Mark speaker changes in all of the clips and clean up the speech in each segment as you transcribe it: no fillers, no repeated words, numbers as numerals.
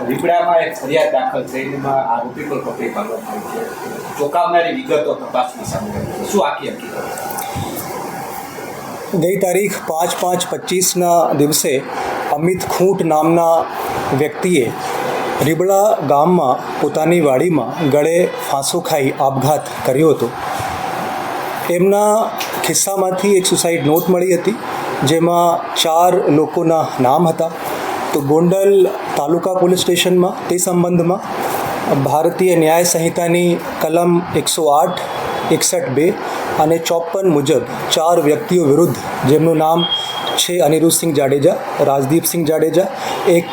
Speaker 1: રીબડામાં એક ફરિયાદ દાખલ થઈ એમાં આરોપી પર પકડી પાડવામાં આવી છે. ચોંકાવનારી વિગતો તપાસમાં સામે આવી છે. શું આખી હકીકત?
Speaker 2: ગઈ તારીખ 5/5/25ના દિવસે અમિત ખૂંટ નામના વ્યક્તિએ રીબડા ગામમાં પોતાની વાડીમાં ગળે ફાંસો ખાઈ આપઘાત કર્યો હતો. એમના ખિસ્સામાંથી એક સુસાઇડ નોટ મળી હતી, જેમાં 4 લોકોના નામ હતા. તો ગોંડલ તાલુકા પોલીસ સ્ટેશનમાં તે સંબંધમાં ભારતીય ન્યાય સંહિતાની કલમ 108, 61(2) અને 54 મુજબ 4 વ્યક્તિઓ વિરુદ્ધ, જેમનું નામ છે અનિરુદ્ધસિંહ જાડેજા, રાજદીપસિંહ જાડેજા, એક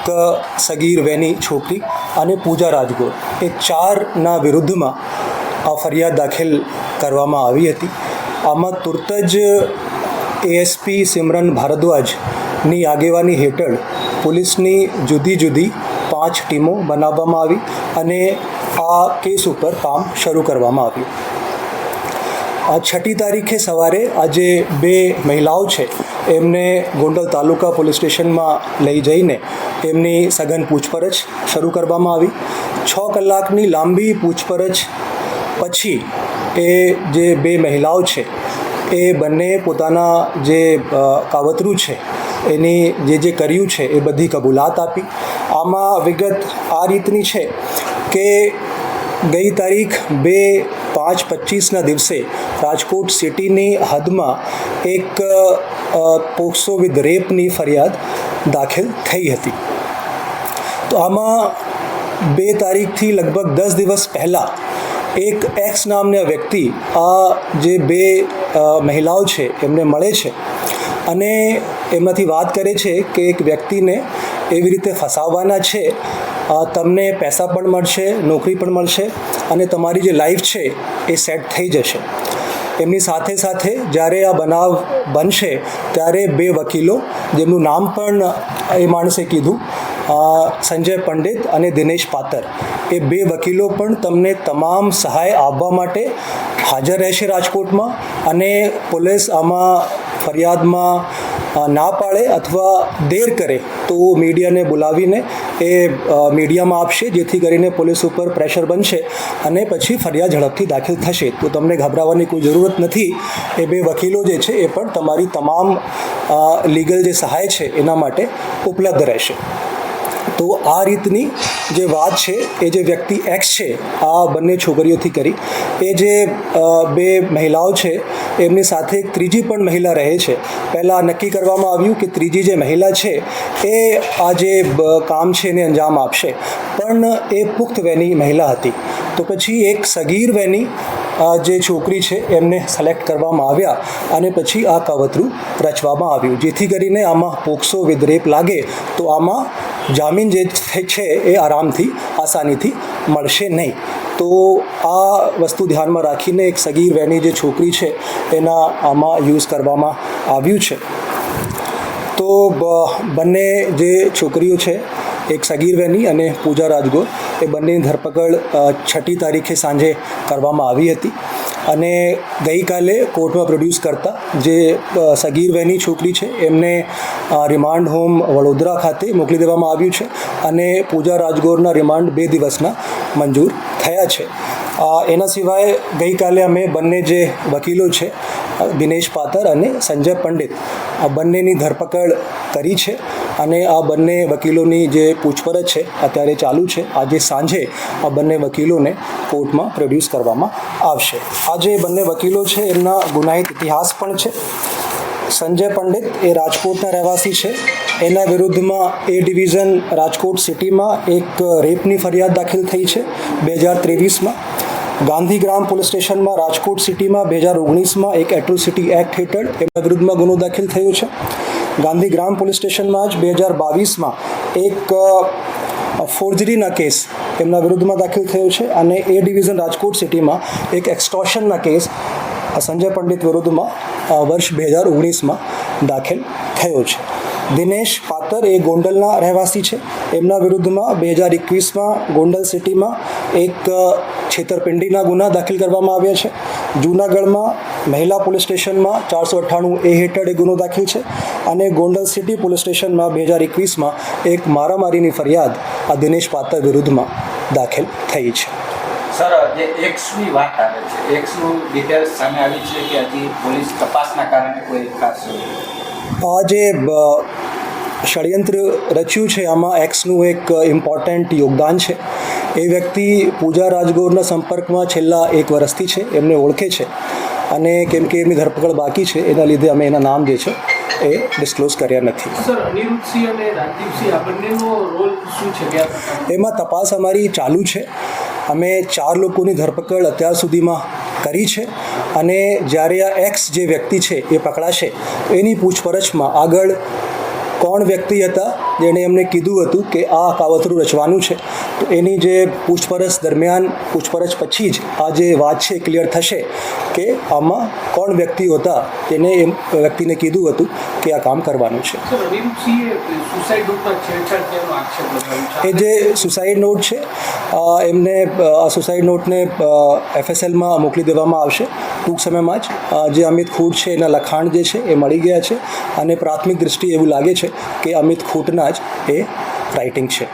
Speaker 2: સગીર વેની છોકરી અને પૂજા રાજગોર, એ 4ના વિરુદ્ધમાં આ ફરિયાદ દાખલ કરવામાં આવી હતી. આમાં તુરત જ એએસપી સિમરન ભારદ્વાજની આગેવાની હેઠળ પોલીસની જુદી જુદી 5 ટીમો બનાવવામાં આવી અને આ કેસ ઉપર કામ શરૂ કરવામાં આવ્યું. 6મી તારીખે સવારે આજે 2 મહિલાઓ છે એમને ગોંડલ તાલુકા પોલીસ સ્ટેશનમાં લઈ જઈને એમની સઘન પૂછપરછ શરૂ કરવામાં આવી. 6 કલાકની લાંબી પૂછપરછ પછી એ જે 2 મહિલાઓ છે એ બંને પોતાના જે કાવતરું છે એની જે કર્યું છે એ બધી કબૂલાત આપી. આમાં વિગત આ રીતની છે કે ગઈ તારીખ 2/5/25ના દિવસે રાજકોટ સિટીની હદમાં એક પોક્સો વિથ રેપની ફરિયાદ દાખલ થઈ હતી. તો આમાં 2 તારીખથી લગભગ 10 દિવસ પહેલાં એક એક્સ નામના વ્યક્તિ આ જે 2 મહિલાઓ છે એમને મળે છે અને એમનાથી વાત કરે છે કે એક વ્યક્તિને એવી રીતે ફસાવવાના છે, તમને પૈસા પણ મળશે, નોકરી પણ મળશે અને તમારી જે લાઈફ છે એ સેટ થઈ જશે. એમની સાથે સાથે જ્યારે આ બનાવ બનશે ત્યારે 2 વકીલો, જેમનું નામ પણ એ માણસે કીધું, સંજય પંડિત અને દિનેશ પાતર, એ 2 વકીલો પણ તમને તમામ સહાય આપવા માટે હાજર રહેશે રાજકોટમાં. અને પોલીસ આમાં ફરિયાદમાં ના પાડે અથવા દેર કરે તો મીડિયાને બોલાવીને એ મીડિયામાં આપશે, જેથી કરીને પોલીસ ઉપર પ્રેશર બનશે અને પછી ફરિયાદ ઝડપથી દાખલ થશે. તો તમને ગભરાવાની કોઈ જરૂરત નથી. એ 2 વકીલો જે છે એ પણ તમારી તમામ લીગલ જે સહાય છે એના માટે ઉપલબ્ધ રહેશે. તો આ રીતની જે વાત છે એ જે વ્યક્તિ એક્સ છે આ બંને છોકરીઓથી કરી. એ જે 2 મહિલાઓ છે એમની સાથે એક ત્રીજી પણ મહિલા રહે છે. પહેલાં નક્કી કરવામાં આવ્યું કે ત્રીજી જે મહિલા છે એ આ જે કામ છે એને અંજામ આપશે, પણ એ પુખ્ત વયની મહિલા હતી. તો પછી એક સગીર વયની જે છોકરી છે એમને સિલેક્ટ કરવામાં આવ્યા અને પછી આ કાવતરું રચવામાં આવ્યું, જેથી કરીને આમાં પોક્સો વિથ રેપ લાગે તો આમાં જામીન જે છે એ આરામથી, આસાનીથી મળશે નહીં. તો આ વસ્તુ ધ્યાનમાં રાખીને એક સગીર વયની જે છોકરી છે એના આમાં યુઝ કરવામાં આવ્યું છે. તો બંને જે છોકરીઓ છે, એક સગીર વયની અને પૂજા રાજગોર, એ બંનેની ધરપકડ 6મી તારીખે સાંજે કરવામાં આવી હતી અને ગઈકાલે કોર્ટમાં પ્રોડ્યુસ કરતા જે સગીર વયની છોકરી છે એમને રિમાન્ડ હોમ વડોદરા ખાતે મોકલી દેવામાં આવ્યું છે અને પૂજા રાજગોરના રિમાન્ડ 2 દિવસના મંજૂર થયા છે. એના સિવાય ગઈકાલે અમે બંને જે વકીલો છે, દિનેશ પાતર અને સંજય પંડિત, આ બંનેની ધરપકડ કરી છે અને આ બંને વકીલોની જે પૂછપરછ છે અત્યારે ચાલુ છે. આજે સાંજે આ બંને વકીલોને કોર્ટમાં પ્રોડ્યુસ કરવામાં આવશે. આ જે બંને વકીલો છે એમના ગુનાહિત ઇતિહાસ પણ છે. સંજય પંડિત એ રાજકોટના રહેવાસી છે. એના વિરુદ્ધમાં એ ડિવિઝન રાજકોટ સિટીમાં એક રેપની ફરિયાદ દાખલ થઈ છે 2023માં. ગાંધીગ્રામ પોલીસ સ્ટેશનમાં રાજકોટ સિટીમાં 2019માં એક એટ્રોસિટી એક્ટ હેઠળ એમના વિરુદ્ધમાં ગુનો દાખલ થયો છે. ગાંધીગ્રામ પોલીસ સ્ટેશનમાં જ 2022માં એક ફોર્જરીના કેસ એમના વિરુદ્ધમાં દાખલ થયો છે અને એ ડિવિઝન રાજકોટ સિટીમાં એક એક્સટોર્શનના કેસ સંજય પંડિત વિરુદ્ધમાં વર્ષ 2019માં દાખલ થયો છે. દિનેશ પાતર એ ગોંડલના રહેવાસી છે. એમના વિરુદ્ધમાં 2021માં ગોંડલ સિટીમાં એક છેતરપિંડીના ગુના દાખલ કરવામાં આવ્યા છે જૂનાગઢમાં મહિલા પોલીસ સ્ટેશનમાં 498A હેઠળ એક ગુનો દાખલ છે અને ગોંડલ સિટી પોલીસ સ્ટેશનમાં 2021માં એક મારામારીની ફરિયાદ આ દિનેશ પાત્ર વિરુદ્ધમાં દાખલ થઈ છે.
Speaker 1: સર, જે એક્સની વાત આવે છે, એક્સનું ડિટેલ્સ સામે આવી છે કે હજી પોલીસ તપાસના કારણે કોઈ ખાસ
Speaker 2: આ જે ષડયંત્ર રચ્યું છે આમાં એક્સનું એક ઇમ્પોર્ટન્ટ યોગદાન છે. એ વ્યક્તિ પૂજા રાજગોરના સંપર્કમાં છેલ્લા 1 વર્ષથી છે, એમને ઓળખે છે અને કેમ કે એમની ધરપકડ બાકી છે એના લીધે અમે એના નામ જે છે એ ડિસ્ક્લોઝ કર્યા નથી.
Speaker 3: સર, અનિરુદ્ધસિંહ અને રાજદીપસિંહ આ બંનેનો રોલ શું છે?
Speaker 2: એમાં તપાસ અમારી ચાલુ છે. અમે 4 લોકોની ધરપકડ અત્યાર સુધીમાં કરી છે અને જ્યારે આ એક્સ જે વ્યક્તિ છે એ પકડાશે એની પૂછપરછમાં આગળ કોણ વ્યક્તિ હતા જેણે એમને કીધું હતું કે આ કાવતરું રચવાનું છે, તો એની જે પૂછપરછ દરમિયાન પૂછપરછ પછી જ આ જે વાત છે ક્લિયર થશે કે આમાં કોણ વ્યક્તિઓ હતા જેને એમ વ્યક્તિને કીધું હતું કે આ કામ કરવાનું છે.
Speaker 3: સર, અનિરુદ્ધસિંહે સુસાઇડ નોટમાં છેડછાડ થયાનો આક્ષેપ લગાવ્યો છે.
Speaker 2: એ જે સુસાઇડ નોટ છે એમને આ સુસાઇડ નોટને FSLમાં મોકલી દેવામાં આવશે ટૂંક સમયમાં જ. જે અમિત ખૂટ છે એના લખાણ જે છે એ મળી ગયા છે અને પ્રાથમિક દૃષ્ટિએ એવું લાગે છે કે અમિત ખૂટના જ એ રાઇટિંગ છે.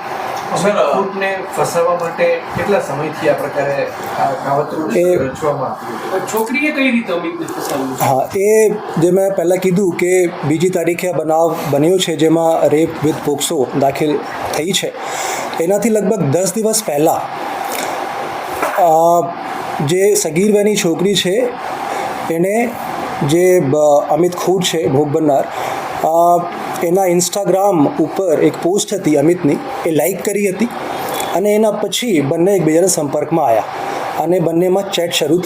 Speaker 4: અમિતને ફસાવવા માટે કેટલા સમયથી આ પ્રકારે આ કાવતરું રચવામાં આવ્યું?
Speaker 3: છોકરીએ કઈ રીતે અમિતને ફસાવ્યું?
Speaker 2: હા, એ જે મેં પહેલાં કીધું કે 2જી તારીખે આ બનાવ બન્યો છે જેમાં રેપ વિથ પોક્સો દાખલ થઈ છે. એનાથી લગભગ 10 દિવસ પહેલાં જે સગીર વયની છોકરી છે એણે જે અમિત ખૂટ છે ભોગ બનનાર એના ઇન્સ્ટાગ્રામ ઉપર એક પોસ્ટ હતી અમિતની, એ લાઈક કરી હતી અને એના પછી બંને એકબીજાના સંપર્કમાં આવ્યા અને બંનેમાં ચેટ શરૂ થઈ.